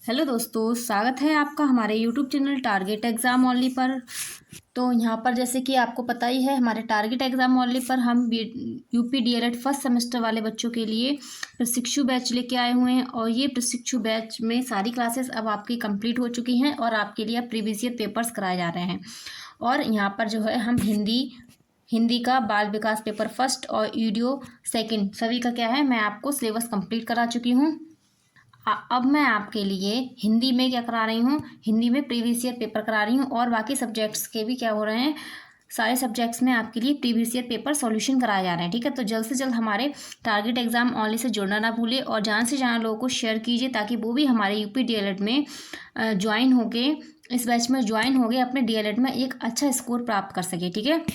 Hello दोस्तों, स्वागत है आपका हमारे YouTube channel target exam only पर। तो यहाँ पर जैसे कि आपको पता ही है, हमारे टारगेट एग्ज़ाम ओनली पर हम यूपी डीएलएड फर्स्ट सेमेस्टर वाले बच्चों के लिए प्रशिक्षु बैच लेके आए हुए हैं। और ये प्रशिक्षु बैच में सारी क्लासेस अब आपकी कंप्लीट हो चुकी हैं और आपके लिए अब प्रीवियस ईयर पेपर्स कराए जा रहे हैं। और यहाँ पर जो है हम हिंदी का बाल विकास पेपर फर्स्ट और ईडीओ सेकंड सभी का क्या है, मैं आपको सिलेबस कंप्लीट करा चुकी हूँ। अब मैं आपके लिए हिंदी में क्या करा रही हूँ, हिंदी में प्रीवियस ईयर पेपर करा रही हूँ। और बाकी सब्जेक्ट्स के भी क्या हो रहे हैं, सारे सब्जेक्ट्स में आपके लिए प्रीवियस ईयर पेपर सॉल्यूशन कराए जा रहे हैं। ठीक है, तो जल्द से जल्द हमारे टारगेट एग्जाम ओनली से जुड़ना ना भूलिए और ज़्यादा से ज़्यादा लोगों को शेयर कीजिए ताकि वो भी हमारे यूपी डीएलएड में ज्वाइन होके, इस बैच में ज्वाइन हो गए, अपने डीएलएड में एक अच्छा स्कोर प्राप्त कर सके। ठीक है,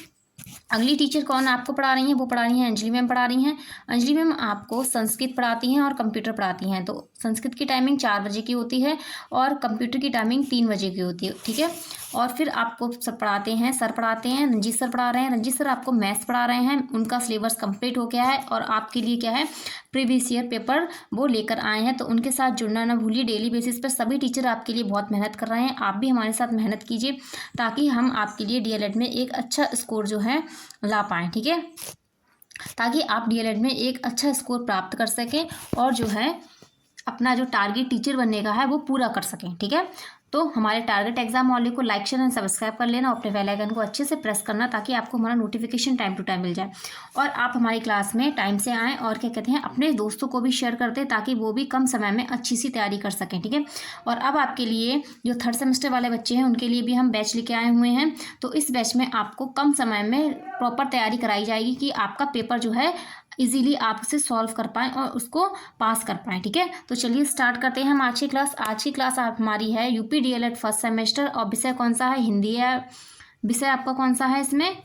अगली टीचर कौन आपको पढ़ा रही हैं, वो पढ़ा रही हैं अंजलि मैम पढ़ा रही हैं। अंजलि मैम आपको संस्कृत पढ़ाती हैं और कंप्यूटर पढ़ाती हैं। तो संस्कृत की टाइमिंग 4 बजे की होती है और कंप्यूटर की टाइमिंग 3 बजे की होती है। ठीक है, और फिर आपको सब पढ़ाते हैं, सर पढ़ाते हैं, रंजीत सर पढ़ा रहे हैं। रंजीत सर आपको मैथ्स पढ़ा रहे हैं, उनका सिलेबस कंप्लीट हो गया है और आपके लिए क्या है, प्रीवियस ईयर पेपर वो लेकर आए हैं। तो उनके साथ जुड़ना ना भूलिए। डेली बेसिस पर सभी टीचर आपके लिए बहुत मेहनत कर रहे हैं, आप भी हमारे साथ मेहनत कीजिए ताकि हम आपके लिए डीएलएड में एक अच्छा स्कोर जो है ला पाएँ। ठीक है, ताकि आप डीएलएड में एक अच्छा स्कोर प्राप्त कर सकें और जो है अपना जो टारगेट टीचर बनने का है वो पूरा कर सकें। ठीक है, तो हमारे टारगेट एग्जाम वाले को लाइक शेयर एंड सब्सक्राइब कर लेना, अपने बेल आइकन को अच्छे से प्रेस करना ताकि आपको हमारा नोटिफिकेशन टाइम टू टाइम मिल जाए और आप हमारी क्लास में टाइम से आएँ और क्या कहते हैं, अपने दोस्तों को भी शेयर कर दें ताकि वो भी कम समय में अच्छी सी तैयारी कर सकें। ठीक है, और अब आपके लिए जो थर्ड सेमेस्टर वाले बच्चे हैं उनके लिए भी हम बैच लेके आए हुए हैं। तो इस बैच में आपको कम समय में प्रॉपर तैयारी कराई जाएगी कि आपका पेपर जो है इजीली आप उसे सॉल्व कर पाएँ और उसको पास कर पाएँ। ठीक है, तो चलिए स्टार्ट करते हैं हम आज की क्लास। आज की क्लास आप हमारी है यूपी डीएलएड फर्स्ट सेमेस्टर और विषय कौन सा है, हिंदी है। विषय आपका कौन सा है, इसमें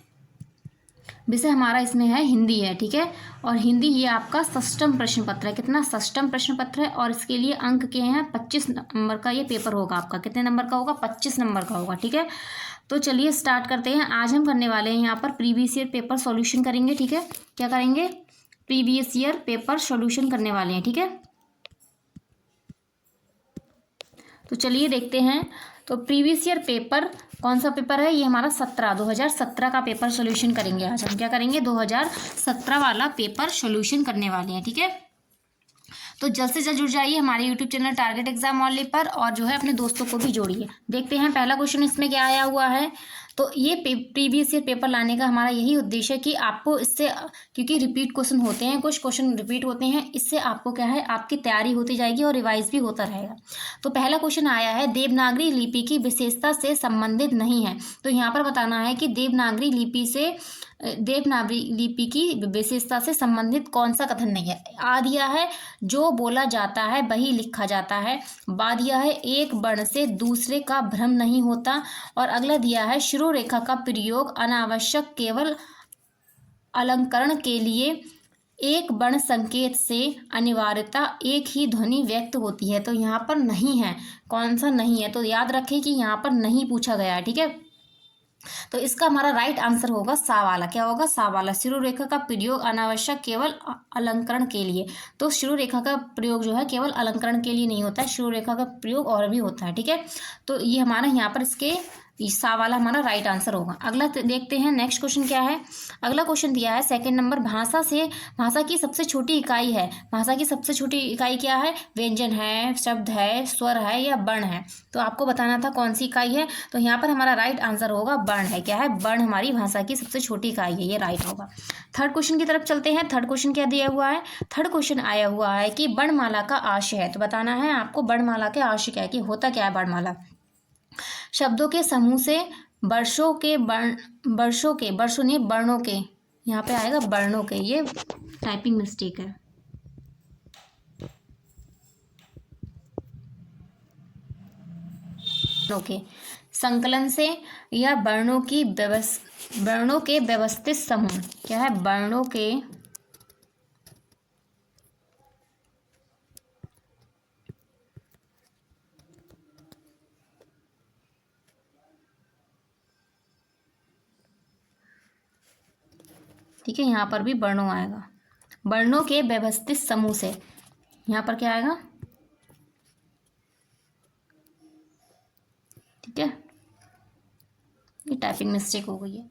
विषय हमारा इसमें है हिंदी है। ठीक है, और हिंदी ये आपका षष्टम प्रश्न पत्र है। कितना, षष्टम प्रश्न पत्र है और इसके लिए अंक के हैं 25 नंबर का ये पेपर होगा आपका। कितने नंबर का होगा, 25 नंबर का होगा। ठीक है, तो चलिए स्टार्ट करते हैं। आज हम करने वाले हैं यहाँ पर प्रीवियस ईयर पेपर सॉल्यूशन करेंगे। ठीक है, क्या करेंगे, प्रीवियस ईयर पेपर सॉल्यूशन करने वाले हैं। ठीक है, तो चलिए देखते हैं। तो प्रीवियस ईयर पेपर कौन सा पेपर है, ये हमारा 2017 का पेपर सॉल्यूशन करेंगे। आज हम क्या करेंगे, 2017 वाला पेपर सॉल्यूशन करने वाले हैं। ठीक है, तो जल्द से जल्द जुड़ जाइए हमारे यूट्यूब चैनल टारगेट एग्जाम वाले पर और जो है अपने दोस्तों को भी जोड़िए। देखते हैं पहला क्वेश्चन इसमें क्या आया हुआ है। तो ये प्रीवियस ईयर पेपर लाने का हमारा यही उद्देश्य है कि आपको इससे, क्योंकि रिपीट क्वेश्चन होते हैं, कुछ क्वेश्चन रिपीट होते हैं, इससे आपको क्या है, आपकी तैयारी होती जाएगी और रिवाइज भी होता रहेगा। तो पहला क्वेश्चन आया है, देवनागरी लिपि की विशेषता से संबंधित नहीं है। तो यहाँ पर बताना है कि देवनागरी लिपि की विशेषता से संबंधित कौन सा कथन नहीं है। आ दिया है, जो बोला जाता है वही लिखा जाता है। बा दिया है, एक वर्ण से दूसरे का भ्रम नहीं होता। और अगला दिया है, शिरो रेखा का प्रयोग अनावश्यक केवल अलंकरण के लिए, एक वर्ण संकेत से अनिवार्यता एक ही ध्वनि व्यक्त होती है। तो यहाँ पर नहीं है, कौन सा नहीं है, तो याद रखें कि यहाँ पर नहीं पूछा गया है। ठीक है, तो इसका हमारा राइट आंसर होगा सा वाला। क्या होगा, सा वाला। शिरो रेखा का प्रयोग अनावश्यक केवल अलंकरण के लिए। तो शिरो रेखा का प्रयोग जो है केवल अलंकरण के लिए नहीं होता है, शिरो रेखा का प्रयोग और भी होता है। ठीक है, तो ये हमारा यहाँ पर इसके सा वाला हमारा राइट आंसर होगा। अगला देखते हैं नेक्स्ट क्वेश्चन क्या है। अगला क्वेश्चन दिया है सेकंड नंबर, भाषा की सबसे छोटी इकाई है। भाषा की सबसे छोटी इकाई क्या है, व्यंजन है, शब्द है, स्वर है या वर्ण है। तो आपको बताना था कौन सी इकाई है। तो यहाँ पर हमारा राइट आंसर होगा वर्ण है। क्या है, वर्ण हमारी भाषा की सबसे छोटी इकाई है, ये राइट होगा। थर्ड क्वेश्चन की तरफ चलते हैं। थर्ड क्वेश्चन क्या दिया हुआ है, थर्ड क्वेश्चन आया हुआ है कि वर्णमाला का आशय है। तो बताना है आपको वर्णमाला के आशय क्या है, कि होता क्या है वर्णमाला। शब्दों के समूह से वर्षों ने वर्णों के, यहाँ पे आएगा वर्णों के, ये टाइपिंग मिस्टेक है। के संकलन से या वर्णों के व्यवस्थित समूह। क्या है, वर्णों के ठीक है, यहाँ पर भी वर्णों आएगा, वर्णों के व्यवस्थित समूह से। यहाँ पर क्या आएगा, ठीक है, ये टाइपिंग मिस्टेक हो गई है।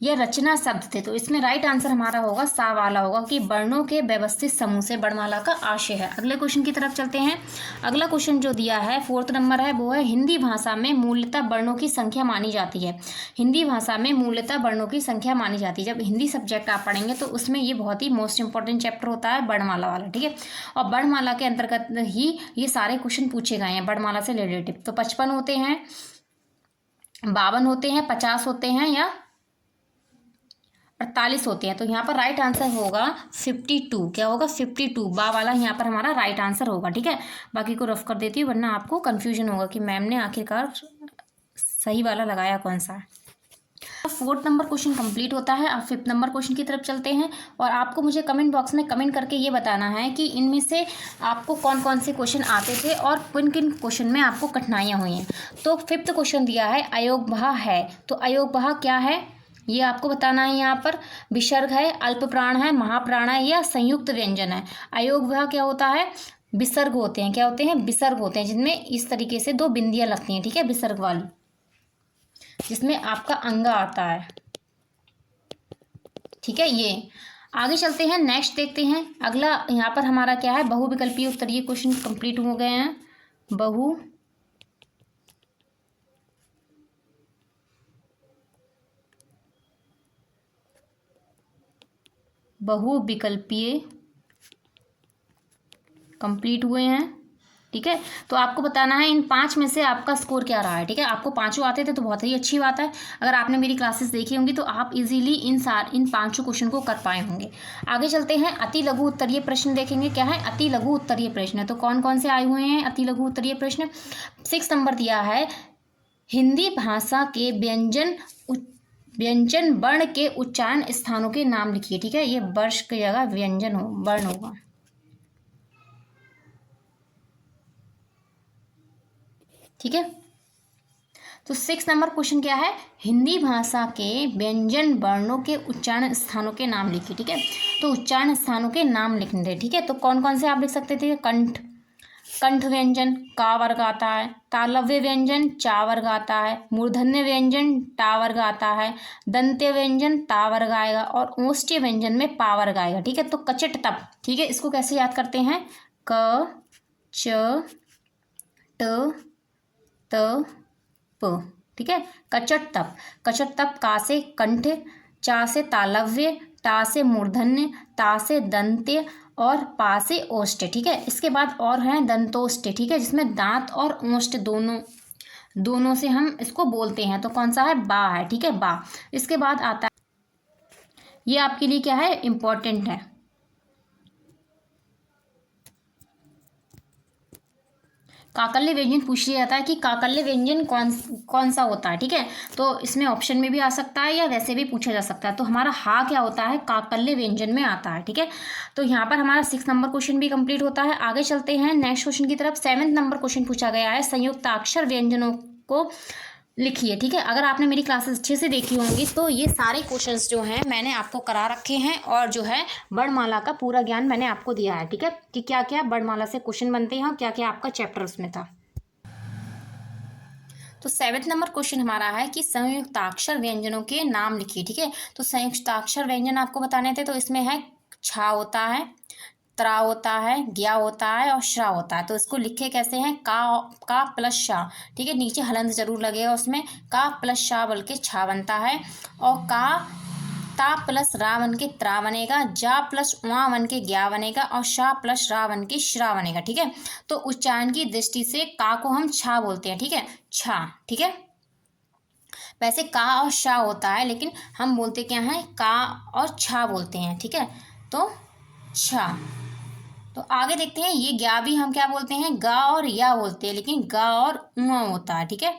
ये रचना शब्द थे, तो इसमें राइट आंसर हमारा होगा सा वाला होगा कि वर्णों के व्यवस्थित समूह से वर्णमाला का आशय है। अगले क्वेश्चन की तरफ चलते हैं। अगला क्वेश्चन जो दिया है 4th नंबर है, वो है हिंदी भाषा में मूलतः वर्णों की संख्या मानी जाती है। हिंदी भाषा में मूलतः वर्णों की संख्या मानी जाती है। जब हिंदी सब्जेक्ट आप पढ़ेंगे तो उसमें ये बहुत ही मोस्ट इंपॉर्टेंट चैप्टर होता है वर्णमाला वाला, ठीक है। और वर्णमाला के अंतर्गत ही ये सारे क्वेश्चन पूछे गए हैं वर्णमाला से रिलेटेड। तो 55 होते हैं, 52 होते हैं, 50 होते हैं या 48 होते हैं। तो यहाँ पर राइट आंसर होगा 52। क्या होगा? 52 बा वाला यहाँ पर हमारा राइट आंसर होगा, ठीक है। बाकी को रफ कर देती हूँ वरना आपको कंफ्यूजन होगा कि मैम ने आखिरकार सही वाला लगाया कौन सा है। 4th नंबर क्वेश्चन कंप्लीट होता है। अब 5th नंबर क्वेश्चन की तरफ चलते हैं और आपको मुझे कमेंट बॉक्स में कमेंट करके ये बताना है कि इनमें से आपको कौन कौन से क्वेश्चन आते थे और किन किन क्वेश्चन में आपको कठिनाइयाँ हुई हैं। तो 5th क्वेश्चन दिया है अयोगभा है, तो अयोगभा क्या है ये आपको बताना है। यहाँ पर विसर्ग है, अल्प प्राण है, महाप्राण है या संयुक्त व्यंजन है। अयोगभा क्या होता है? विसर्ग होते हैं। क्या होते हैं? विसर्ग होते हैं, जिनमें इस तरीके से 2 बिंदियां लगती हैं, ठीक है, विसर्ग वाली, जिसमें आपका अंगा आता है, ठीक है। ये आगे चलते हैं, नेक्स्ट देखते हैं। अगला यहाँ पर हमारा क्या है? बहुविकल्पीय उत्तरीय क्वेश्चन कंप्लीट हो गए हैं। बहुविकल्पीय कंप्लीट हुए हैं, ठीक है। तो आपको बताना है इन 5 में से आपका स्कोर क्या रहा है, ठीक है। आपको 5 आते थे तो बहुत ही अच्छी बात है। अगर आपने मेरी क्लासेस देखी होंगी तो आप इजीली इन 5 क्वेश्चन को कर पाए होंगे। आगे चलते हैं, अति लघु उत्तरीय प्रश्न देखेंगे। क्या है? अति लघु उत्तरीय प्रश्न। तो कौन कौन से आए हुए हैं अति लघु उत्तरीय प्रश्न? 6 नंबर दिया है, हिंदी भाषा के व्यंजन वर्ण के उच्चारण स्थानों के नाम लिखिए, ठीक है। ये वर्ष की जगह व्यंजन वर्ण होगा, ठीक है। तो 6 नंबर क्वेश्चन क्या है? हिंदी भाषा के व्यंजन वर्णों के उच्चारण स्थानों के नाम लिखिए, ठीक है। तो उच्चारण स्थानों के नाम लिखने थे, ठीक है। तो कौन कौन से आप लिख सकते थे? कंठ व्यंजन का वर्ग आता है, तालव्य व्यंजन चा वर्ग आता है, मूर्धन्य व्यंजन टा वर्ग आता है, दंत्य व्यंजन ता वर्ग आएगा और ओष्ठ्य व्यंजन में पा वर्ग आएगा, ठीक है। तो कचट तप, ठीक है, इसको कैसे याद करते हैं? क च ट त प, ठीक है। कचट तप का से कंठ, चा से तालव्य, टा से मूर्धन्य, ता से दंत्य और पा से ओष्ठ, ठीक है। इसके बाद और है दंतोष्ठ, ठीक है, जिसमें दांत और ओष्ठ दोनों से हम इसको बोलते हैं। तो कौन सा है? बा है, ठीक है, बा। इसके बाद आता है, ये आपके लिए क्या है? इंपॉर्टेंट है, काकल्य व्यंजन पूछ लिया जाता है कि काकल्य व्यंजन कौन सा होता है, ठीक है। तो इसमें ऑप्शन में भी आ सकता है या वैसे भी पूछा जा सकता है। तो हमारा हा क्या होता है? काकल्य व्यंजन में आता है, ठीक है। तो यहाँ पर हमारा 6 नंबर क्वेश्चन भी कंप्लीट होता है। आगे चलते हैं नेक्स्ट क्वेश्चन की तरफ। 7th नंबर क्वेश्चन पूछा गया है, संयुक्ताक्षर व्यंजनों को लिखिए, ठीक है। अगर आपने मेरी क्लासेस अच्छे से देखी होंगी तो ये सारे क्वेश्चंस जो हैं मैंने आपको करा रखे हैं और जो है वर्णमाला का पूरा ज्ञान मैंने आपको दिया है, ठीक है, कि क्या क्या वर्णमाला से क्वेश्चन बनते हैं और क्या क्या आपका चैप्टर उसमें था। तो 7th नंबर क्वेश्चन हमारा है कि संयुक्ताक्षर व्यंजनों के नाम लिखिए, ठीक है। तो संयुक्ताक्षर व्यंजन आपको बताने थे, तो इसमें है छा होता है, त्रा होता है, ज्ञा होता है और श्रा होता है। तो इसको लिखे कैसे हैं? का प्लस शा, ठीक है, नीचे हलंत जरूर लगेगा उसमें, का प्लस शा बोल के छा बनता है, और का ता प्लस रा बन के त्रा बनेगा, जा प्लस उआ बन के ज्ञा बनेगा और शा प्लस रा बन के श्रा बनेगा, ठीक है। तो उच्चारण की दृष्टि से का को हम छा बोलते हैं, ठीक है, छा, ठीक है। वैसे का और शा होता है लेकिन हम बोलते क्या है? का और छा बोलते हैं, ठीक है। तो छा। तो आगे देखते हैं, ये ज्ञा भी हम क्या बोलते हैं? गा और या बोलते हैं, लेकिन गा और उआ होता है, ठीक है।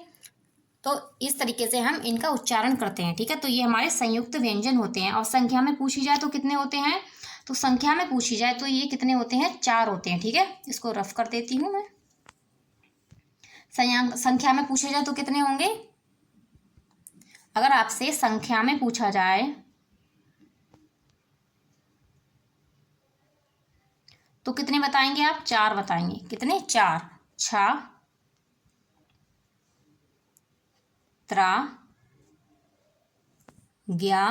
तो इस तरीके से हम इनका उच्चारण करते हैं, ठीक है। तो ये हमारे संयुक्त व्यंजन होते हैं। और संख्या में पूछी जाए तो कितने होते हैं? तो संख्या में पूछी जाए तो ये कितने होते हैं? 4 होते हैं, ठीक है। इसको रफ कर देती हूँ मैं। संख्या में पूछे जाए तो कितने होंगे? अगर आपसे संख्या में पूछा जाए तो कितने बताएंगे आप? 4 बताएंगे। कितने? 4। छा, त्रा, ज्ञा,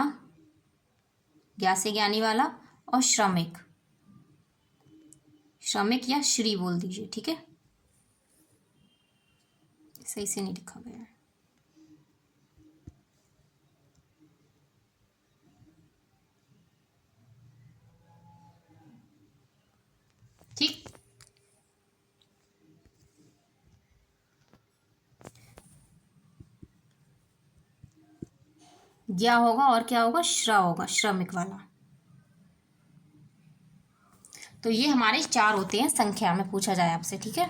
ज्ञा से ज्ञानी वाला, और श्रमिक, श्रमिक या श्री बोल दीजिए, ठीक है। सही से नहीं लिखा गया है, ठीक। ज्ञा होगा और क्या होगा, श्रा होगा, श्रमिक वाला। तो ये हमारे 4 होते हैं संख्या में पूछा जाए आपसे, ठीक है।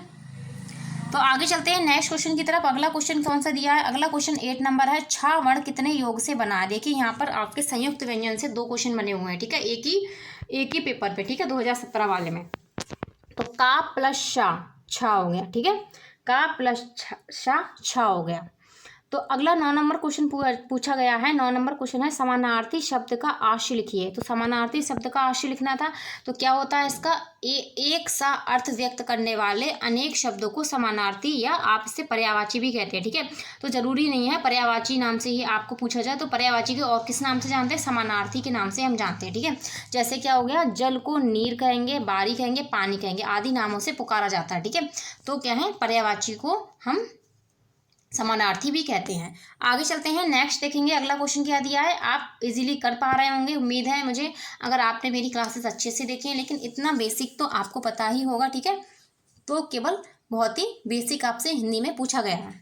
तो आगे चलते हैं नेक्स्ट क्वेश्चन की तरफ। अगला क्वेश्चन कौन सा दिया है, अगला क्वेश्चन 8 नंबर है। छा वर्ण कितने योग से बना है। देखिए यहाँ पर आपके संयुक्त व्यंजन से 2 क्वेश्चन बने हुए हैं, ठीक है, एक ही पेपर पे, ठीक है, 2017 वाले में। तो का प्लस शा, छा हो गया, ठीक है, का प्लस शा, छा हो गया। तो अगला 9 नंबर क्वेश्चन पूछा गया है। 9 नंबर क्वेश्चन है समानार्थी शब्द का आशय लिखिए। तो समानार्थी शब्द का आशय लिखना था। तो क्या होता है इसका, एक सा अर्थ व्यक्त करने वाले अनेक शब्दों को समानार्थी या आप इसे पर्यायवाची भी कहते हैं, ठीक है। तो जरूरी नहीं है पर्यायवाची नाम से ही आपको पूछा जाए, तो पर्यायवाची को और किस नाम से जानते हैं, समानार्थी के नाम से हम जानते हैं, ठीक है। जैसे क्या हो गया, जल को नीर कहेंगे, बारी कहेंगे, पानी कहेंगे, आदि नामों से पुकारा जाता है, ठीक है। तो क्या है, पर्यायवाची को हम समानार्थी भी कहते हैं। आगे चलते हैं, नेक्स्ट देखेंगे अगला क्वेश्चन क्या दिया है। आप इजीली कर पा रहे होंगे, उम्मीद है मुझे, अगर आपने मेरी क्लासेस अच्छे से देखी हैं। लेकिन इतना बेसिक तो आपको पता ही होगा, ठीक है। तो केवल बहुत ही बेसिक आपसे हिंदी में पूछा गया है।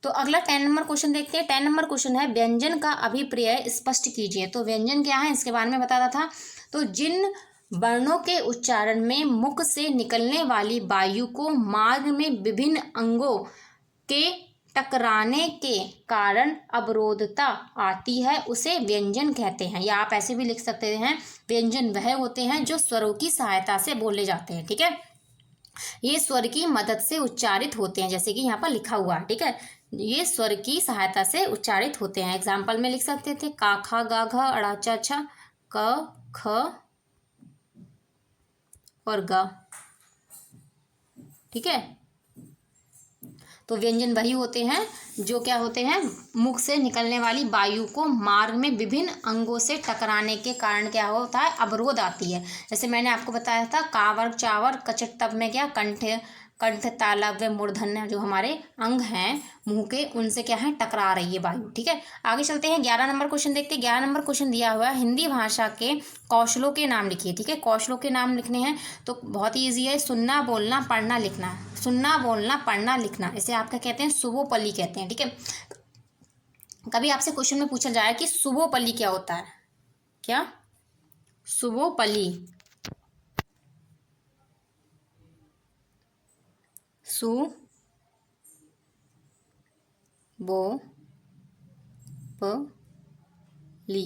तो अगला 10 नंबर क्वेश्चन देखते हैं। 10 नंबर क्वेश्चन है, व्यंजन का अभिप्राय स्पष्ट कीजिए। तो व्यंजन क्या है इसके बारे में बताता था। तो जिन वर्णों के उच्चारण में मुख से निकलने वाली वायु को मार्ग में विभिन्न अंगों के टकराने के कारण अवरोधता आती है, उसे व्यंजन कहते हैं। या आप ऐसे भी लिख सकते हैं, व्यंजन वह होते हैं जो स्वरों की सहायता से बोले जाते हैं, ठीक है। ये स्वर की मदद से उच्चारित होते हैं, जैसे कि यहाँ पर लिखा हुआ है, ठीक है। ये स्वर की सहायता से उच्चारित होते हैं। एग्जाम्पल में लिख सकते थे, का खा गा घ अड़ा चा छा, क ख और ग, ठीक है। तो व्यंजन वही होते हैं जो क्या होते हैं, मुख से निकलने वाली वायु को मार्ग में विभिन्न अंगों से टकराने के कारण क्या होता है, अवरोध आती है। जैसे मैंने आपको बताया था, कावर चावर कचट तब में क्या, कंठ तालव्य मूर्धन्य जो हमारे अंग हैं मुंह के, उनसे क्या है, टकरा रही है वायु, ठीक है। आगे चलते हैं, 11 नंबर क्वेश्चन देखते हैं। 11 नंबर क्वेश्चन दिया हुआ है, हिंदी भाषा के कौशलों के नाम लिखिए, ठीक है। कौशलों के नाम लिखने हैं तो बहुत ही ईजी है, सुनना बोलना पढ़ना लिखना, सुनना बोलना पढ़ना लिखना, इसे आपका कहते हैं सुबोपली कहते हैं, ठीक है। कभी आपसे क्वेश्चन में पूछा जाए कि सुबोपली क्या होता है, क्या सुबोपली, सु बो प ली,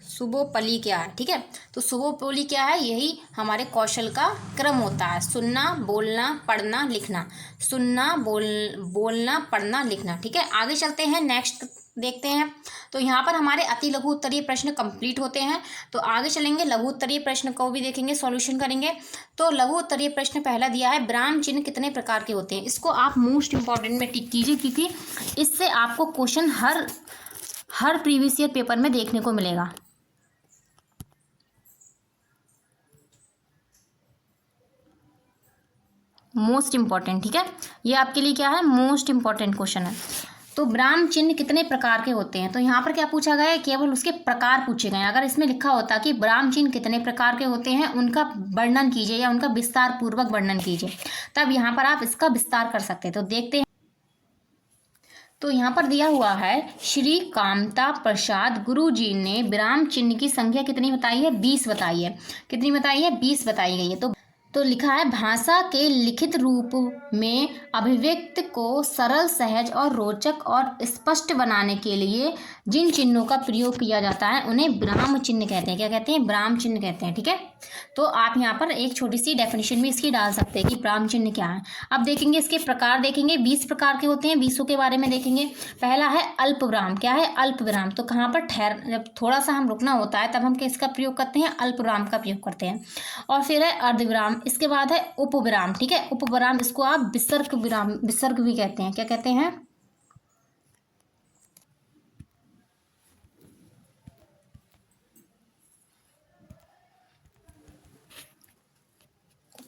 सुबोपली क्या है, ठीक है। तो सुबोपली क्या है, यही हमारे कौशल का क्रम होता है, सुनना बोलना पढ़ना लिखना, सुनना बोलना पढ़ना लिखना, ठीक है। आगे चलते हैं, नेक्स्ट देखते हैं। तो यहाँ पर हमारे अति लघु उत्तरीय प्रश्न कंप्लीट होते हैं। तो आगे चलेंगे, लघु उत्तरीय प्रश्न को भी देखेंगे, सॉल्यूशन करेंगे। तो लघु उत्तरीय प्रश्न पहला दिया है, विराम चिन्ह कितने प्रकार के होते हैं। इसको आप मोस्ट इंपॉर्टेंट में टिक कीजिए, क्योंकि इससे आपको क्वेश्चन हर प्रीवियस ईयर पेपर में देखने को मिलेगा। मोस्ट इंपॉर्टेंट, ठीक है, ये आपके लिए क्या है, मोस्ट इंपॉर्टेंट क्वेश्चन है। तो विराम चिन्ह कितने प्रकार के होते हैं। तो यहाँ पर क्या पूछा गया है, केवल उसके प्रकार पूछे गए हैं। अगर इसमें लिखा होता कि विराम चिन्ह कितने प्रकार के होते हैं, उनका वर्णन कीजिए या उनका विस्तार पूर्वक वर्णन कीजिए, तब यहाँ पर आप इसका विस्तार कर सकते हैं। तो देखते हैं। तो यहाँ पर दिया हुआ है, श्री कामता प्रसाद गुरुजी ने विराम चिन्ह की संख्या कितनी बताई है, 20 बताई है। कितनी बताई है, 20 बताई गई है। तो लिखा है, भाषा के लिखित रूप में अभिव्यक्ति को सरल सहज और रोचक और स्पष्ट बनाने के लिए जिन चिन्हों का प्रयोग किया जाता है उन्हें विराम चिन्ह कहते हैं। क्या कहते हैं, विराम चिन्ह कहते हैं, ठीक है। तो आप यहाँ पर एक छोटी सी डेफिनेशन भी इसकी डाल सकते हैं कि विराम चिन्ह क्या है। अब देखेंगे इसके प्रकार, देखेंगे 20 प्रकार के होते हैं, 20 के बारे में देखेंगे। पहला है अल्प विराम। क्या है, अल्प विराम। तो कहाँ पर जब थोड़ा सा हम रुकना होता है तब हम किसका प्रयोग करते हैं, अल्प विराम का प्रयोग करते हैं। और फिर है अर्ध विराम, इसके बाद है उपविराम, ठीक है। उपविराम, इसको आप विसर्ग विराम, विसर्ग भी कहते हैं। क्या कहते हैं?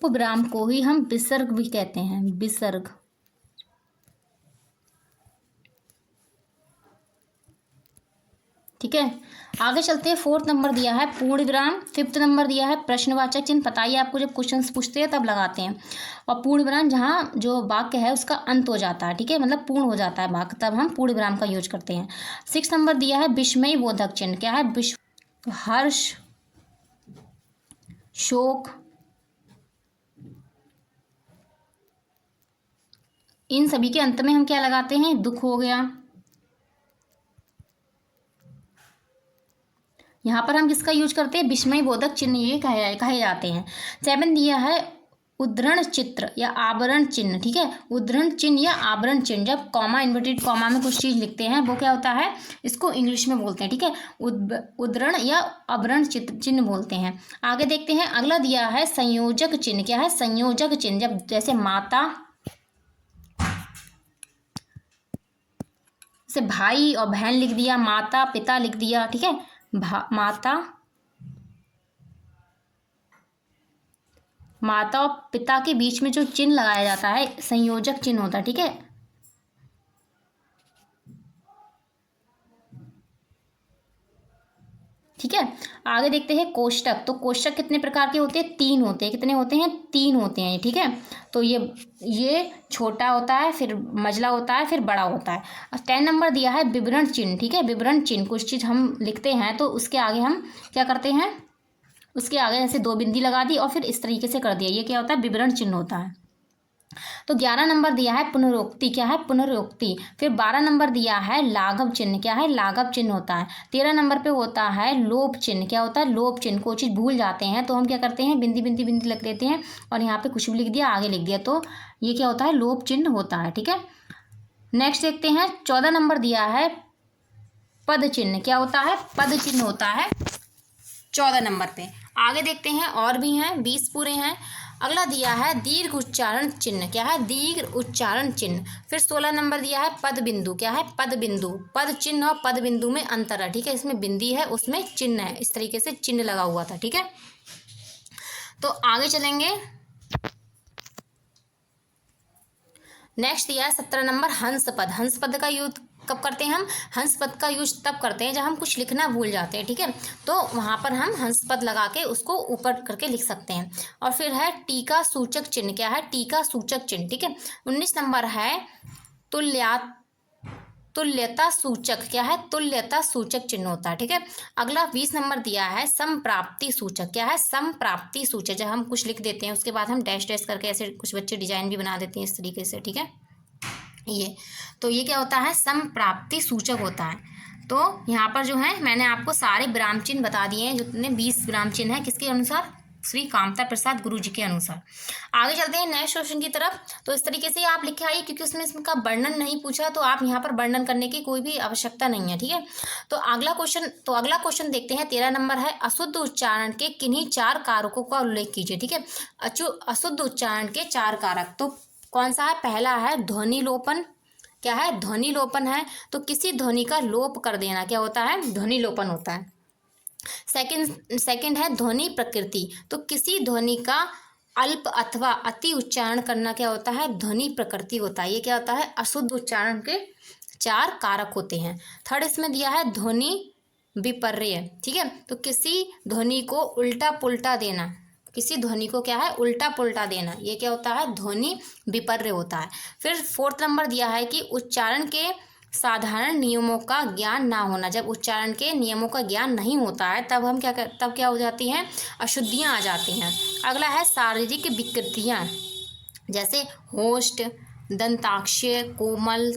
उपविराम को ही हम विसर्ग भी कहते हैं, विसर्ग। ठीक है, आगे चलते हैं। 4th नंबर दिया है पूर्ण विराम। 5th नंबर दिया है प्रश्नवाचक चिन्ह। पता ही आपको, जब क्वेश्चंस पूछते हैं तब लगाते हैं। और पूर्ण विराम जहाँ जो वाक्य है उसका अंत हो जाता है, ठीक है, मतलब पूर्ण हो जाता है वाक्य, तब हम पूर्ण विराम का यूज करते हैं। 6th नंबर दिया है विस्मय बोधक चिन्ह। क्या है? हर्ष, शोक, इन सभी के अंत में हम क्या लगाते हैं? दुख हो गया। यहाँ पर हम किसका यूज करते हैं? विस्मय बोधक चिन्ह ये कहे जाते हैं। 7 दिया है उद्धरण चित्र या आवरण चिन्ह, ठीक है। उद्धरण चिन्ह या आवरण चिन्ह, जब कॉमा, इन्वर्टेड कॉमा में कुछ चीज लिखते हैं वो क्या होता है? इसको इंग्लिश में बोलते हैं, ठीक है, उद्धरण या आवरण चिन्ह बोलते हैं। आगे देखते हैं, अगला दिया है संयोजक चिन्ह। क्या है? संयोजक चिन्ह, जब जैसे माता से भाई और बहन लिख दिया, माता पिता लिख दिया, ठीक है, माता और पिता के बीच में जो चिन्ह लगाया जाता है संयोजक चिन्ह होता है, ठीक है। ठीक है, आगे देखते हैं कोष्टक। तो कोष्टक कितने प्रकार के होते हैं? 3 होते हैं। कितने होते हैं? 3 होते हैं, ठीक है। तो ये छोटा होता है, फिर मझला होता है, फिर बड़ा होता है। 10 नंबर दिया है विवरण चिन्ह, ठीक है। विवरण चिन्ह, कुछ चीज़ हम लिखते हैं तो उसके आगे हम क्या करते हैं? उसके आगे ऐसे 2 बिंदी लगा दी और फिर इस तरीके से कर दिया, ये क्या होता है? विवरण चिन्ह होता है। तो 11 नंबर दिया है पुनरुक्ति। क्या है? पुनरुक्ति। फिर 12 नंबर दिया है लाघव चिन्ह। क्या है? लाघव चिन्ह होता है। 13 नंबर पे होता है लोप चिन्ह। क्या होता है? लोप चिन्ह। कोई चीज़ भूल जाते हैं तो हम क्या करते हैं? बिंदी बिंदी बिंदी लिख देते हैं और यहाँ पे कुछ भी लिख दिया, आगे लिख दिया, तो ये क्या होता है? लोप चिन्ह होता है, ठीक है। नेक्स्ट देखते हैं, 14 नंबर दिया है पद चिन्ह। क्या होता है? पद चिन्ह होता है 14 नंबर पे। आगे देखते हैं, और भी हैं, 20 पूरे हैं। अगला दिया है दीर्घ उच्चारण चिन्ह। क्या है? दीर्घ उच्चारण चिन्ह। फिर 16 नंबर दिया है पद बिंदु। क्या है? पद बिंदु। पद चिन्ह और पद बिंदु में अंतर है, ठीक है, इसमें बिंदी है उसमें चिन्ह है, इस तरीके से चिन्ह लगा हुआ था, ठीक है। तो आगे चलेंगे। नेक्स्ट दिया है 17 नंबर हंस पद। हंस पद का यूज कब करते हैं हम? हंस पद का यूज तब करते हैं जब हम कुछ लिखना भूल जाते हैं, ठीक है, तो वहां पर हम हंस पद लगा के उसको ऊपर करके लिख सकते हैं। और फिर है टीका सूचक चिन्ह। क्या है? टीका सूचक चिन्ह, ठीक है। 19 नंबर है तुल्यता सूचक। क्या है? तुल्यता सूचक चिन्ह होता है, ठीक है। अगला 20 नंबर दिया है समप्राप्ति सूचक। क्या है? समप्राप्ति सूचक, जब हम कुछ लिख देते हैं उसके बाद हम डैश डैश करके ऐसे कुछ बच्चे डिजाइन भी बना देते हैं इस तरीके से, ठीक है। ये क्या होता है? समप्राप्ति सूचक होता है। तो यहाँ पर जो है मैंने आपको सारे विराम चिन्ह बता दिए हैं, जितने 20 विराम चिन्ह हैं, किसके अनुसार? श्री कामता प्रसाद गुरु जी के अनुसार। आगे चलते हैं नेक्स्ट क्वेश्चन की तरफ। तो इस तरीके से आप लिखे आइए, क्योंकि उसमें इसका वर्णन नहीं पूछा तो आप यहाँ पर वर्णन करने की कोई भी आवश्यकता नहीं है, ठीक है। तो अगला क्वेश्चन देखते हैं। 13 नंबर है अशुद्ध उच्चारण के किन्हीं 4 कारकों का उल्लेख कीजिए, ठीक है। अशुद्ध उच्चारण के 4 कारक, तो कौन सा है? पहला है ध्वनि लोपन। क्या है? ध्वनि लोपन है, तो किसी ध्वनि का लोप कर देना क्या होता है? ध्वनि लोपन होता है। सेकंड है ध्वनि प्रकृति, तो किसी ध्वनि का अल्प अथवा अति उच्चारण करना क्या होता है? ध्वनि प्रकृति होता है। ये क्या होता है? अशुद्ध उच्चारण के 4 कारक होते हैं। थर्ड इसमें दिया है ध्वनि विपर्य, ठीक है, तो किसी ध्वनि को उल्टा पुल्टा देना, किसी ध्वनि को क्या है? उल्टा पुल्टा देना, ये क्या होता है? ध्वनि विपर्य होता है। फिर 4th नंबर दिया है कि उच्चारण के साधारण नियमों का ज्ञान ना होना। जब उच्चारण के नियमों का ज्ञान नहीं होता है तब हम तब क्या हो जाती हैं? अशुद्धियाँ आ जाती हैं। अगला है शारीरिक विकृतियाँ, जैसे होष्ट, दंताक्षय, कोमल,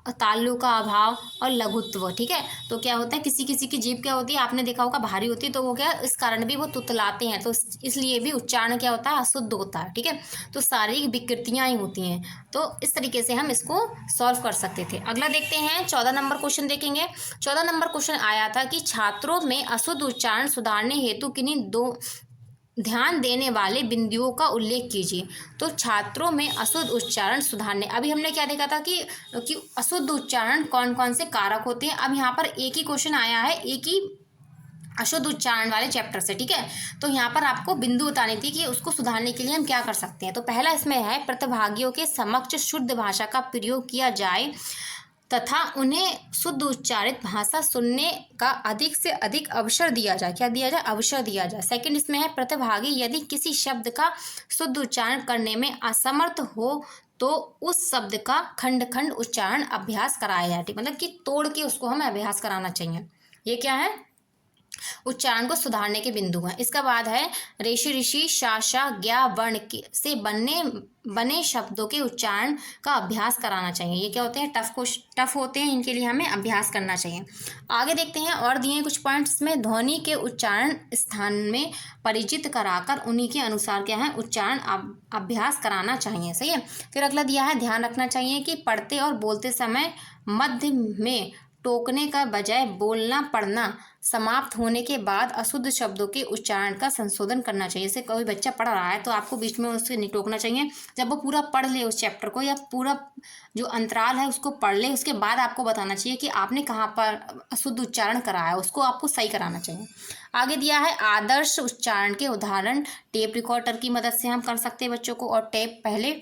ताल्लु का अभाव और लघुत्व, ठीक है। तो क्या होता है? किसी किसी की जीभ क्या होती है? आपने देखा होगा भारी होती है, तो वो क्या, इस कारण भी वो तुतलाते हैं, तो इसलिए भी उच्चारण क्या होता है? अशुद्ध होता है, ठीक है। तो शारीरिक विकृतियाँ ही होती हैं। तो इस तरीके से हम इसको सॉल्व कर सकते थे। अगला देखते हैं, 14 नंबर क्वेश्चन देखेंगे। 14 नंबर क्वेश्चन आया था कि छात्रों में अशुद्ध उच्चारण सुधारने हेतु किन्हीं ध्यान देने वाले बिंदुओं का उल्लेख कीजिए। तो छात्रों में अशुद्ध उच्चारण सुधारने, अभी हमने क्या देखा था कि अशुद्ध उच्चारण कौन कौन से कारक होते हैं। अब यहाँ पर एक ही क्वेश्चन आया है, एक ही अशुद्ध उच्चारण वाले चैप्टर से, ठीक है। तो यहाँ पर आपको बिंदु बतानी थी कि उसको सुधारने के लिए हम क्या कर सकते हैं। तो पहला इसमें है, प्रतिभागियों के समक्ष शुद्ध भाषा का प्रयोग किया जाए तथा उन्हें शुद्ध उच्चारित भाषा सुनने का अधिक से अधिक अवसर दिया जाए। क्या दिया जाए? अवसर दिया जाए। सेकंड इसमें है, प्रतिभागी यदि किसी शब्द का शुद्ध उच्चारण करने में असमर्थ हो तो उस शब्द का खंड खंड उच्चारण अभ्यास कराया जाए, मतलब कि तोड़ के उसको हमें अभ्यास कराना चाहिए। ये क्या है? उच्चारण को सुधारने के बिंदु हैं। इसका बाद है, ऋषि ऋषि शाशा ज्ञा वर्ण से बने शब्दों के उच्चारण का अभ्यास कराना चाहिए। ये क्या होते हैं? टफ होते हैं, इनके लिए हमें अभ्यास करना चाहिए। आगे देखते हैं और दिए कुछ पॉइंट्स में, ध्वनि के उच्चारण स्थान में परिचित कराकर उन्हीं के अनुसार क्या है उच्चारण अभ्यास कराना चाहिए। सही है। फिर अगला दिया है, ध्यान रखना चाहिए कि पढ़ते और बोलते समय मध्य में टोकने का बजाय बोलना पढ़ना समाप्त होने के बाद अशुद्ध शब्दों के उच्चारण का संशोधन करना चाहिए। जैसे कोई बच्चा पढ़ रहा है तो आपको बीच में उससे नहीं टोकना चाहिए। जब वो पूरा पढ़ ले उस चैप्टर को, या पूरा जो अंतराल है उसको पढ़ ले, उसके बाद आपको बताना चाहिए कि आपने कहाँ पर अशुद्ध उच्चारण करा है, उसको आपको सही कराना चाहिए। आगे दिया है, आदर्श उच्चारण के उदाहरण टेप रिकॉर्डर की मदद से हम कर सकते हैं बच्चों को, और टेप पहले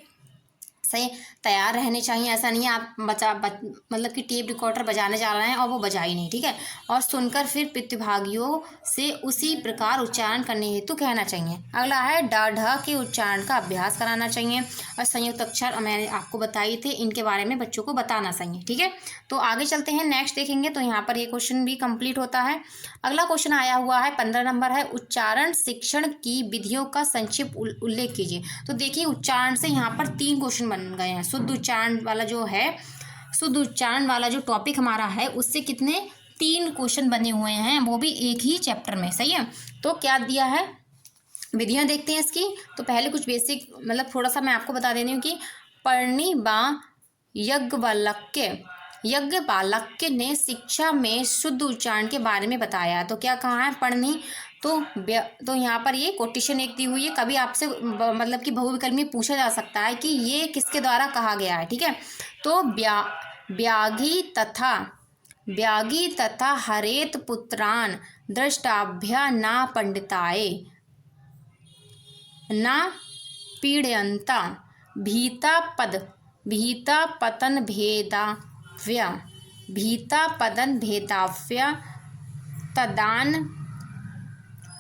से तैयार रहने चाहिए। ऐसा नहीं है आप मतलब कि टेप रिकॉर्डर बजाने जा रहे हैं और वो बजा ही नहीं, ठीक है। और सुनकर फिर प्रतिभागियों से उसी प्रकार उच्चारण करने हेतु कहना चाहिए। अगला है, ड ढ के उच्चारण का अभ्यास कराना चाहिए। और संयुक्त अक्षर मैंने आपको बताए थे, इनके बारे में बच्चों को बताना चाहिए, ठीक है। तो आगे चलते हैं, नेक्स्ट देखेंगे। तो यहाँ पर ये क्वेश्चन भी कंप्लीट होता है। अगला क्वेश्चन आया हुआ है 15 नंबर है, उच्चारण शिक्षण की विधियों का संक्षिप्त उल्लेख कीजिए। तो देखिए, उच्चारण से यहाँ पर 3 क्वेश्चन बन गए हैं। शुद्ध उच्चारण वाला जो है, शुद्ध उच्चारण वाला जो टॉपिक हमारा है, उससे कितने 3 क्वेश्चन बने हुए हैं, वो भी एक ही चैप्टर में। सही है। तो क्या दिया है, विधियां देखते हैं इसकी। तो पहले कुछ बेसिक, मतलब थोड़ा सा मैं आपको बता देती हूँ कि पर्णी बा यज्ञवाल्क्य ने शिक्षा में शुद्ध उच्चारण के बारे में बताया। तो क्या कहा है? पढ़नी। तो यहाँ पर ये कोटेशन एक दी हुई है। कभी आपसे मतलब कि बहुविकल्प में पूछा जा सकता है कि ये किसके द्वारा कहा गया है, ठीक है। तो ब्यागी तथा हरेत पुत्रान दृष्टाभ्या न पंडिताए न पीड़यन्ता भीता पतन भेदाव्य तदान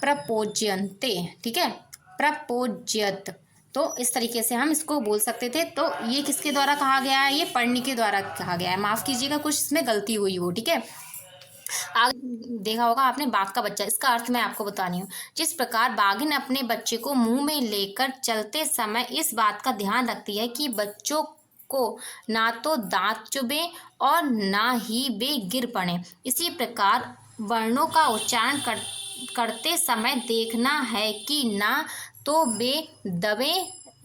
प्रपोज्यन्ते, ठीक है, प्रपोज्यत। तो इस तरीके से हम इसको बोल सकते थे। तो ये किसके द्वारा कहा गया है? ये पढ़नी के द्वारा कहा गया है। माफ़ कीजिएगा, कुछ इसमें गलती हुई हो, ठीक है। आगे देखा होगा आपने, बाघ का बच्चा, इसका अर्थ मैं आपको बतानी हूँ। जिस प्रकार बाघिन अपने बच्चे को मुंह में लेकर चलते समय इस बात का ध्यान रखती है कि बच्चों को ना तो दांत चुभे और ना ही वे गिर पड़े, इसी प्रकार वर्णों का उच्चारण करते समय देखना है कि ना तो वे दबे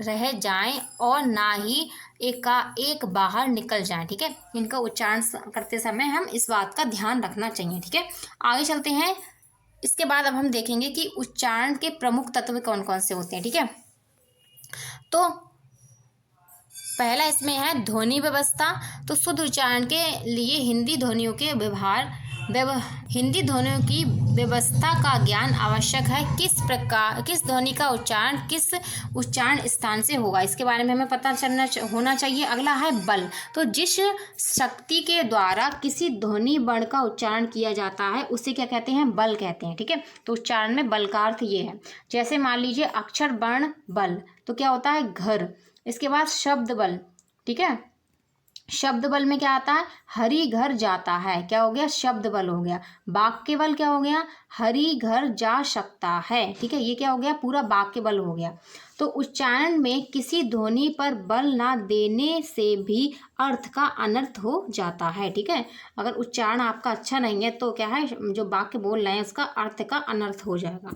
रह जाएं और ना ही एकाएक बाहर निकल जाएं, ठीक है। इनका उच्चारण करते समय हम इस बात का ध्यान रखना चाहिए, ठीक है। आगे चलते हैं। इसके बाद अब हम देखेंगे कि उच्चारण के प्रमुख तत्व कौन कौन से होते हैं, ठीक है। तो पहला इसमें है ध्वनि व्यवस्था। तो शुद्ध उच्चारण के लिए हिंदी ध्वनियों की व्यवस्था का ज्ञान आवश्यक है। किस ध्वनि का उच्चारण किस उच्चारण स्थान से होगा, इसके बारे में हमें पता होना चाहिए। अगला है बल। तो जिस शक्ति के द्वारा किसी ध्वनि वर्ण का उच्चारण किया जाता है उसे क्या कहते हैं? बल कहते हैं, ठीक है। तो उच्चारण में बल का अर्थ ये है। जैसे मान लीजिए अक्षर वर्ण बल, तो क्या होता है? घर। इसके बाद शब्द बल, ठीक है। शब्द बल में क्या आता है? हरि घर जाता है, क्या हो गया? शब्द बल हो गया। वाक्य बल क्या हो गया? हरि घर जा सकता है, ठीक है। ये क्या हो गया? पूरा वाक्य बल हो गया। तो उच्चारण में किसी ध्वनि पर बल ना देने से भी अर्थ का अनर्थ हो जाता है, ठीक है। अगर उच्चारण आपका अच्छा नहीं है तो क्या है, जो वाक्य बोल रहे हैं उसका अर्थ का अनर्थ हो जाएगा।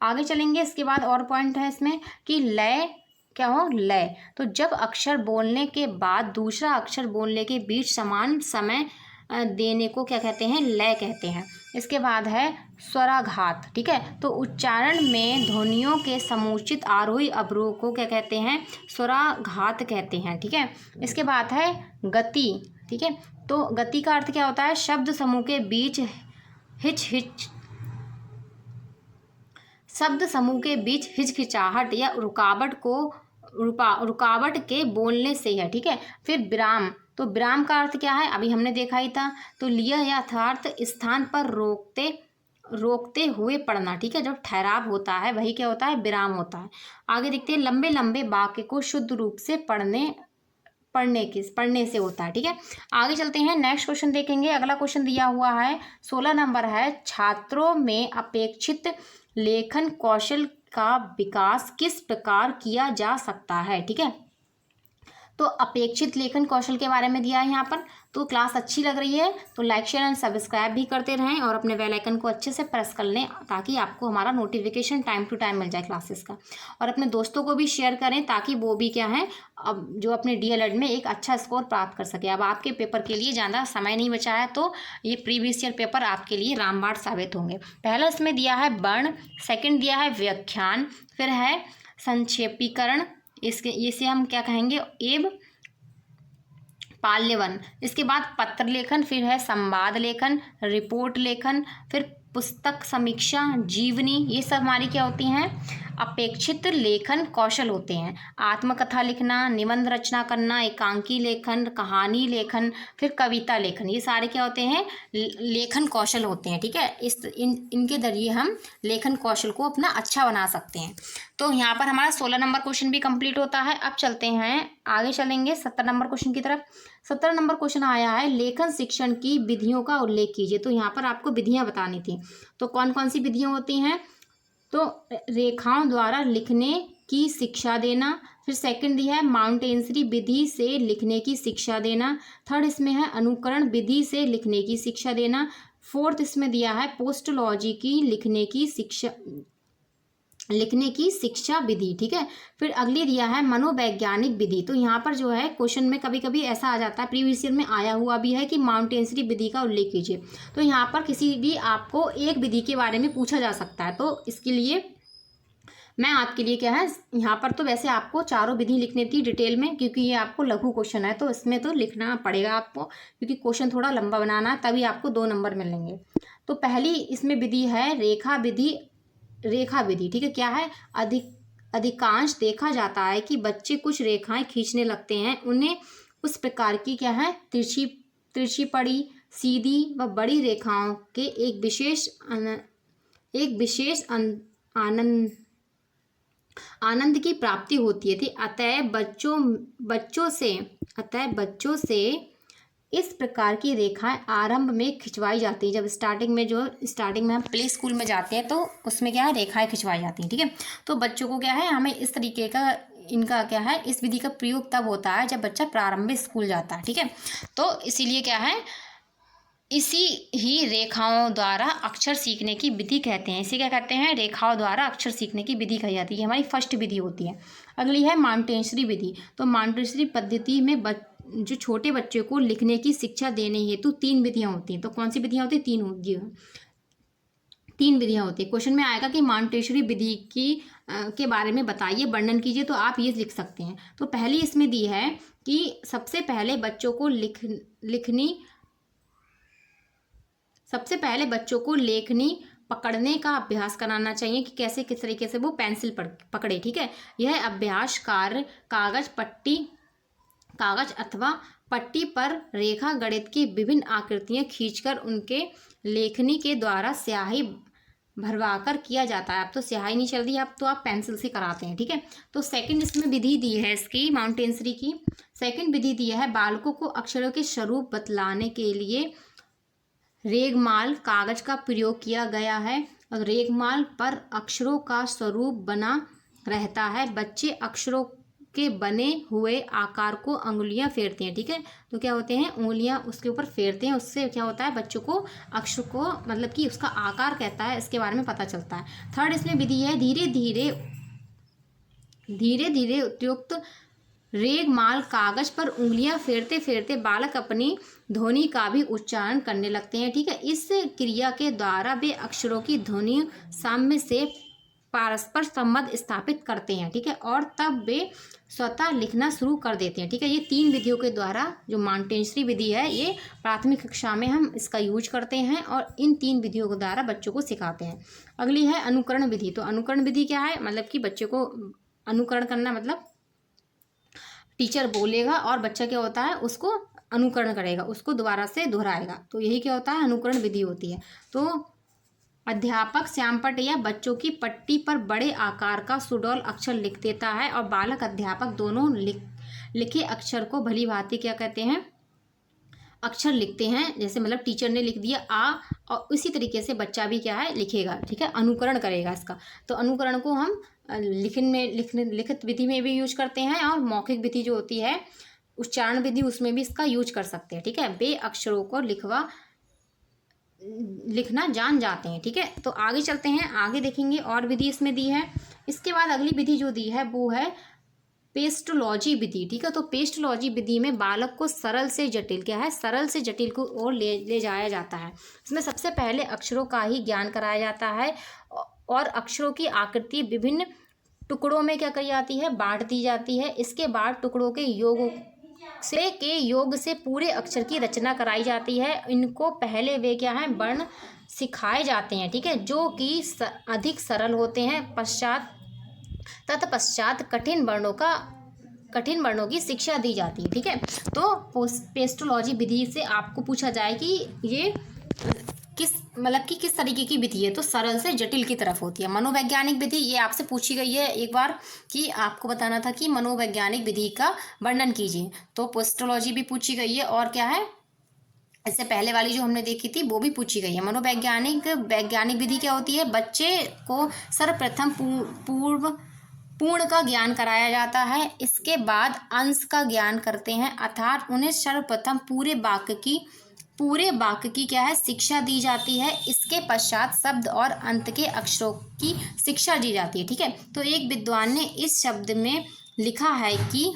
आगे चलेंगे। इसके बाद और पॉइंट है इसमें कि लय क्या हो? लय। तो जब अक्षर बोलने के बाद दूसरा अक्षर बोलने के बीच समान समय देने को क्या कहते हैं? लय कहते हैं। इसके बाद है स्वराघात। ठीक है, तो उच्चारण में ध्वनियों के समुचित आरोही अवरोह को क्या कहते हैं? स्वराघात कहते हैं। ठीक है, इसके बाद है गति। ठीक है, तो गति का अर्थ क्या होता है? शब्द समूह के बीच हिचकिचाहट या रुकावट के बोलने से है। ठीक है, फिर विराम, तो विराम का अर्थ क्या है? अभी हमने देखा ही था। तो लिय यथार्थ स्थान पर रोकते हुए पढ़ना। ठीक है, जब ठहराव होता है वही क्या होता है? विराम होता है। आगे देखते हैं, लंबे लंबे वाक्य को शुद्ध रूप से पढ़ने से होता है। ठीक है, आगे चलते हैं, नेक्स्ट क्वेश्चन देखेंगे। अगला क्वेश्चन दिया हुआ है 16 नंबर है, छात्रों में अपेक्षित लेखन कौशल का विकास किस प्रकार किया जा सकता है? ठीक है, तो अपेक्षित लेखन कौशल के बारे में दिया है यहाँ पर। तो क्लास अच्छी लग रही है तो लाइक शेयर एंड सब्सक्राइब भी करते रहें और अपने बेल आइकन को अच्छे से प्रेस कर लें ताकि आपको हमारा नोटिफिकेशन टाइम टू टाइम मिल जाए क्लासेस का। और अपने दोस्तों को भी शेयर करें ताकि वो भी क्या है, अब जो अपने डीएलएड में एक अच्छा स्कोर प्राप्त कर सके। अब आपके पेपर के लिए ज़्यादा समय नहीं बचा है तो ये प्रीवियस ईयर पेपर आपके लिए रामबाण साबित होंगे। पहला इसमें दिया है वर्ण, सेकेंड दिया है व्याख्यान, फिर है संक्षेपीकरण, इसे हम क्या कहेंगे? एव पाल्यवन। इसके बाद पत्र लेखन, फिर है संवाद लेखन, रिपोर्ट लेखन, फिर पुस्तक समीक्षा, जीवनी। ये सब हमारी क्या होती हैं? अपेक्षित लेखन कौशल होते हैं। आत्मकथा लिखना, निबंध रचना करना, एकांकी लेखन, कहानी लेखन, फिर कविता लेखन, ये सारे क्या होते हैं? लेखन कौशल होते हैं। ठीक है, इनके जरिए हम लेखन कौशल को अपना अच्छा बना सकते हैं। तो यहाँ पर हमारा 16 नंबर क्वेश्चन भी कंप्लीट होता है। अब चलते हैं, आगे चलेंगे 17 नंबर क्वेश्चन की तरफ। 17 नंबर क्वेश्चन आया है, लेखन शिक्षण की विधियों का उल्लेख कीजिए। तो यहाँ पर आपको विधियाँ बतानी थी। तो कौन कौन सी विधियाँ होती हैं? तो रेखाओं द्वारा लिखने की शिक्षा देना, फिर सेकंड दिया है माउंटेंसरी विधि से लिखने की शिक्षा देना, थर्ड इसमें है अनुकरण विधि से लिखने की शिक्षा देना, फोर्थ इसमें दिया है पोस्टोलॉजी की लिखने की शिक्षा विधि। ठीक है, फिर अगली दिया है मनोवैज्ञानिक विधि। तो यहाँ पर जो है क्वेश्चन में कभी कभी ऐसा आ जाता है, प्रीवियस ईयर में आया हुआ भी है कि माउंटेंसरी विधि का उल्लेख कीजिए। तो यहाँ पर किसी भी आपको एक विधि के बारे में पूछा जा सकता है। तो इसके लिए मैं आपके लिए क्या है, यहाँ पर तो वैसे आपको चारों विधि लिखनी थी डिटेल में, क्योंकि ये आपको लघु क्वेश्चन है तो इसमें तो लिखना पड़ेगा आपको, क्योंकि क्वेश्चन थोड़ा लंबा बनाना है, तभी आपको 2 नंबर मिलेंगे। तो पहली इसमें विधि है रेखा विधि। ठीक है, क्या है? अधिकांश देखा जाता है कि बच्चे कुछ रेखाएं खींचने लगते हैं, उन्हें उस प्रकार की क्या है? तिरछी पड़ी, सीधी व बड़ी रेखाओं के एक विशेष आनंद की प्राप्ति होती है। अतः बच्चों से इस प्रकार की रेखाएं आरंभ में खिंचवाई जाती है। जब स्टार्टिंग में हम प्ले स्कूल में जाते हैं तो उसमें क्या है? रेखाएं खिंचवाई जाती हैं। ठीक है, तो बच्चों को क्या है, हमें इस तरीके का इनका क्या है, इस विधि का प्रयोग तब होता है जब बच्चा प्रारंभिक स्कूल जाता है। ठीक है, तो इसीलिए क्या है, इसी ही रेखाओं द्वारा अक्षर सीखने की विधि कहते हैं। इसे क्या कहते हैं? रेखाओं द्वारा अक्षर सीखने की विधि कही जाती है। हमारी फर्स्ट विधि होती है। अगली है माउंटेंसरी विधि। तो माउंटेंसरी पद्धति में जो छोटे बच्चे को लिखने की शिक्षा देने हेतु 3 विधियां होती हैं। तो कौन सी विधियां होती हैं? 3 विधियां होती है। क्वेश्चन में आएगा कि माउंटेसरी विधि के बारे में बताइए, वर्णन कीजिए, तो आप ये लिख सकते हैं। तो पहली इसमें दी है कि सबसे पहले बच्चों को लेखनी पकड़ने का अभ्यास कराना चाहिए कि कैसे किस तरीके से वो पेंसिल पकड़े। ठीक है, यह अभ्यास कार्य कागज अथवा पट्टी पर रेखा गणित की विभिन्न आकृतियां खींचकर उनके लेखनी के द्वारा स्याही भरवाकर किया जाता है। अब तो स्याही नहीं चल रही, अब तो आप पेंसिल से कराते हैं। ठीक है, तो सेकंड इसमें विधि दी है इसकी माउंटेंसरी की। सेकंड विधि दी है बालकों को अक्षरों के स्वरूप बतलाने के लिए रेगमाल कागज का प्रयोग किया गया है। रेगमाल पर अक्षरों का स्वरूप बना रहता है। बच्चे अक्षरों के बने हुए आकार को अंगुलियां फेरते हैं। ठीक है, तो क्या होते हैं? उंगलियां उसके ऊपर फेरते हैं, उससे क्या होता है? बच्चों को अक्षर को मतलब कि उसका आकार कहता है, इसके बारे में पता चलता है। थर्ड इसमें विधि है धीरे धीरे उपयुक्त रेगमाल कागज पर उंगलियां फेरते फेरते बालक अपनी ध्वनि का भी उच्चारण करने लगते हैं। ठीक है, इस क्रिया के द्वारा वे अक्षरों की ध्वनि साम्य से परस्पर संबंध स्थापित करते हैं। ठीक है, और तब वे स्वतः लिखना शुरू कर देते हैं। ठीक है, ये 3 विधियों के द्वारा, जो मॉन्टेसरी विधि है, ये प्राथमिक कक्षा में हम इसका यूज करते हैं और इन 3 विधियों के द्वारा बच्चों को सिखाते हैं। अगली है अनुकरण विधि। तो अनुकरण विधि क्या है, मतलब कि बच्चे को अनुकरण करना, मतलब टीचर बोलेगा और बच्चा क्या होता है उसको अनुकरण करेगा, उसको दोबारा से दोहराएगा, तो यही क्या होता है, अनुकरण विधि होती है। तो अध्यापक श्यामपट्ट या बच्चों की पट्टी पर बड़े आकार का सुडौल अक्षर लिख देता है और बालक अध्यापक दोनों लिखे अक्षर को भली भांति क्या कहते हैं, अक्षर लिखते हैं। जैसे मतलब टीचर ने लिख दिया आ, और इसी तरीके से बच्चा भी क्या है लिखेगा। ठीक है, अनुकरण करेगा इसका। तो अनुकरण को हम लिखित विधि में भी यूज करते हैं और मौखिक विधि जो होती है, उच्चारण विधि, उसमें भी इसका यूज कर सकते हैं। ठीक है, वे अक्षरों को लिखना जान जाते हैं। ठीक है, तो आगे चलते हैं, आगे देखेंगे और विधि इसमें दी है। इसके बाद अगली विधि जो दी है वो है पेस्टोलॉजी विधि। ठीक है, तो पेस्टोलॉजी विधि में बालक को सरल से जटिल, क्या है, सरल से जटिल को ओर ले जाया जाता है। इसमें सबसे पहले अक्षरों का ही ज्ञान कराया जाता है और अक्षरों की आकृति विभिन्न टुकड़ों में क्या करी जाती है, बांट दी जाती है। इसके बाद टुकड़ों के योग से पूरे अक्षर की रचना कराई जाती है। इनको पहले वे क्या है, वर्ण सिखाए जाते हैं। ठीक है, जो कि अधिक सरल होते हैं। तत्पश्चात कठिन वर्णों की शिक्षा दी जाती है। ठीक है, तो पेस्टोलॉजी विधि से आपको पूछा जाए कि ये किस तरीके की विधि है, तो सरल से जटिल की तरफ होती है। मनोवैज्ञानिक विधि, ये आपसे पूछी गई है एक बार कि आपको बताना था कि मनोवैज्ञानिक विधि का वर्णन कीजिए, तो पेस्टोलॉजी भी पूछी गई है। और क्या है, इससे पहले वाली जो हमने देखी थी वो भी पूछी गई है। वैज्ञानिक विधि क्या होती है, बच्चे को सर्वप्रथम पूर्ण का ज्ञान कराया जाता है। इसके बाद अंश का ज्ञान करते हैं, अर्थात उन्हें सर्वप्रथम पूरे वाक्य की क्या है, शिक्षा दी जाती है। इसके पश्चात शब्द और अंत के अक्षरों की शिक्षा दी जाती है। ठीक है, तो एक विद्वान ने इस शब्द में लिखा है कि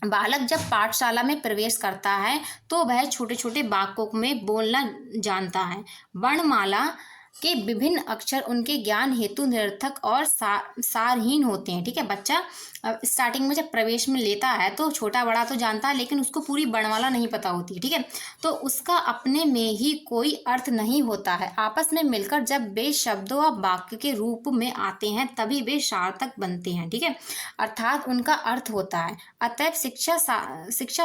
बालक जब पाठशाला में प्रवेश करता है तो वह छोटे छोटे वाक्यों में बोलना जानता है। वर्णमाला के विभिन्न अक्षर उनके ज्ञान हेतु निरर्थक और सारहीन होते हैं। ठीक है, बच्चा स्टार्टिंग में जब प्रवेश में लेता है तो छोटा बड़ा तो जानता है, लेकिन उसको पूरी वर्णमाला नहीं पता होती है। ठीक है, तो उसका अपने में ही कोई अर्थ नहीं होता है। आपस में मिलकर जब वे शब्दों व वाक्य के रूप में आते हैं तभी वे सार्थक बनते हैं। ठीक है, अर्थात उनका अर्थ होता है। अतएव शिक्षा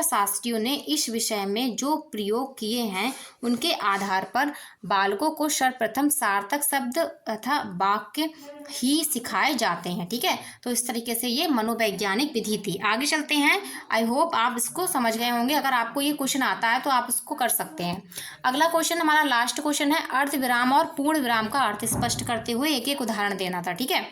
शास्त्रियों ने इस विषय में जो प्रयोग किए हैं उनके आधार पर बालकों को सर्वप्रथम सार्थक शब्द तथा वाक्य ही सिखाए जाते हैं। ठीक है, तो इस तरीके से ये मनोवैज्ञानिक विधि थी। आगे चलते हैं, आई होप आप इसको समझ गए होंगे। अगर आपको ये क्वेश्चन आता है तो आप इसको कर सकते हैं। अगला क्वेश्चन हमारा लास्ट क्वेश्चन है, अर्ध विराम और पूर्ण विराम का अर्थ स्पष्ट करते हुए एक एक उदाहरण देना था। ठीक है,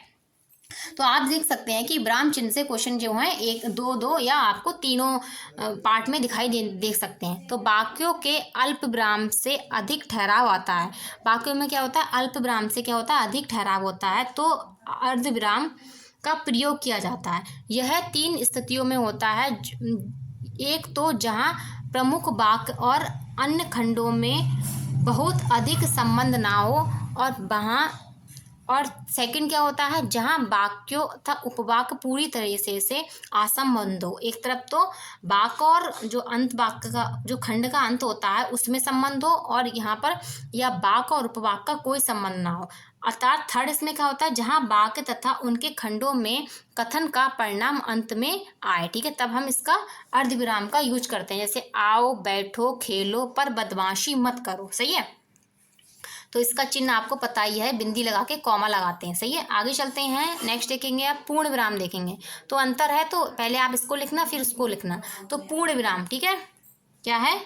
तो आप देख सकते हैं कि विराम चिन्ह से क्वेश्चन जो है 1, 2, 2 या आपको तीनों पार्ट में दिखाई देख सकते हैं। तो वाक्यों के अल्प विराम से अधिक ठहराव आता है। वाक्यों में क्या होता है, अल्प विराम से क्या होता है, अधिक ठहराव होता है, तो अर्ध विराम का प्रयोग किया जाता है। यह 3 स्थितियों में होता है। एक तो जहाँ प्रमुख वाक्य और अन्य खंडों में बहुत अधिक संबंध ना हो, और सेकंड क्या होता है, जहाँ वाक्यों तथा उपवाक्य पूरी तरह से असंबद्ध हो। एक तरफ तो वाक्य और जो अंत वाक्य का जो खंड का अंत होता है उसमें संबंध हो, और यहाँ पर या वाक्य और उपवाक्य का कोई संबंध ना हो। अर्थात थर्ड इसमें क्या होता है, जहाँ वाक्य तथा उनके खंडों में कथन का परिणाम अंत में आए। ठीक है, तब हम इसका अर्धविराम का यूज करते हैं। जैसे आओ, बैठो, खेलो, पर बदमाशी मत करो। सही है, तो इसका चिन्ह आपको पता ही है, बिंदी लगा के कॉमा लगाते हैं। सही है, आगे चलते हैं। नेक्स्ट देखेंगे आप पूर्ण विराम देखेंगे। तो अंतर है, तो पहले आप इसको लिखना फिर उसको लिखना। तो पूर्ण विराम, ठीक है, क्या है,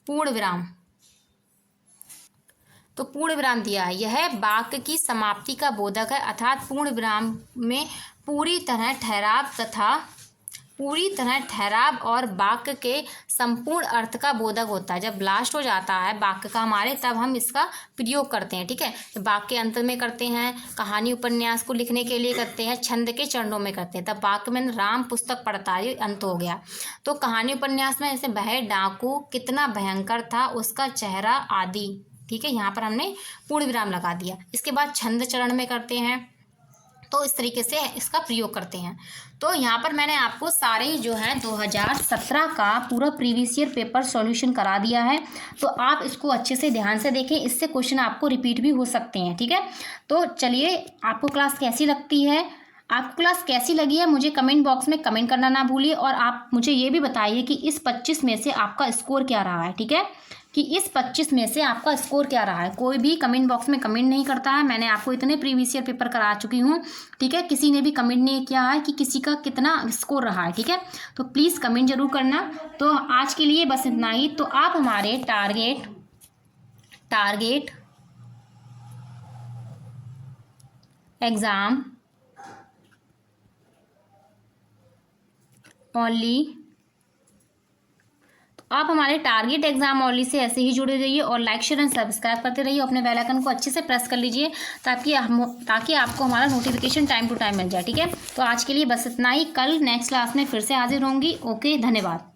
पूर्ण विराम। तो पूर्ण विराम दिया है, यह वाक्य की समाप्ति का बोधक है। अर्थात पूर्ण विराम में पूरी तरह ठहराव तथा पूरी तरह ठहराव और वाक्य के संपूर्ण अर्थ का बोधक होता है। जब लास्ट हो जाता है वाक्य का हमारे, तब हम इसका प्रयोग करते हैं। ठीक है, वाक्य अंत में करते हैं, कहानी उपन्यास को लिखने के लिए करते हैं, छंद के चरणों में करते हैं। तब वाक्य में राम पुस्तक पढ़ता है, अंत हो गया। तो कहानी उपन्यास में जैसे वह डाकू कितना भयंकर था, उसका चेहरा आदि। ठीक है, यहाँ पर हमने पूर्ण विराम लगा दिया। इसके बाद छंद चरण में करते हैं, तो इस तरीके से इसका प्रयोग करते हैं। तो यहाँ पर मैंने आपको सारे जो है 2017 का पूरा प्रीवियस ईयर पेपर सॉल्यूशन करा दिया है, तो आप इसको अच्छे से ध्यान से देखें, इससे क्वेश्चन आपको रिपीट भी हो सकते हैं। ठीक है, तो चलिए, आपको क्लास कैसी लगती है, आपको क्लास कैसी लगी है, मुझे कमेंट बॉक्स में कमेंट करना ना भूलिए। और आप मुझे ये भी बताइए कि इस 25 में से आपका स्कोर क्या रहा है। ठीक है, कि इस 25 में से आपका स्कोर क्या रहा है। कोई भी कमेंट बॉक्स में कमेंट नहीं करता है। मैंने आपको इतने प्रीवियस ईयर पेपर करा चुकी हूँ। ठीक है, किसी ने भी कमेंट नहीं किया है कि किसी का कितना स्कोर रहा है। ठीक है, तो प्लीज़ कमेंट जरूर करना। तो आज के लिए बस इतना ही। तो आप हमारे टारगेट एग्ज़ाम ओनली, आप हमारे टारगेट एग्जाम ओनली से ऐसे ही जुड़े रहिए और लाइक शेयर एंड सब्सक्राइब करते रहिए। अपने बेल आइकन को अच्छे से प्रेस कर लीजिए ताकि आपको हमारा नोटिफिकेशन टाइम टू टाइम मिल जाए। ठीक है, तो आज के लिए बस इतना ही। कल नेक्स्ट क्लास में फिर से हाजिर होंगी। ओके, धन्यवाद।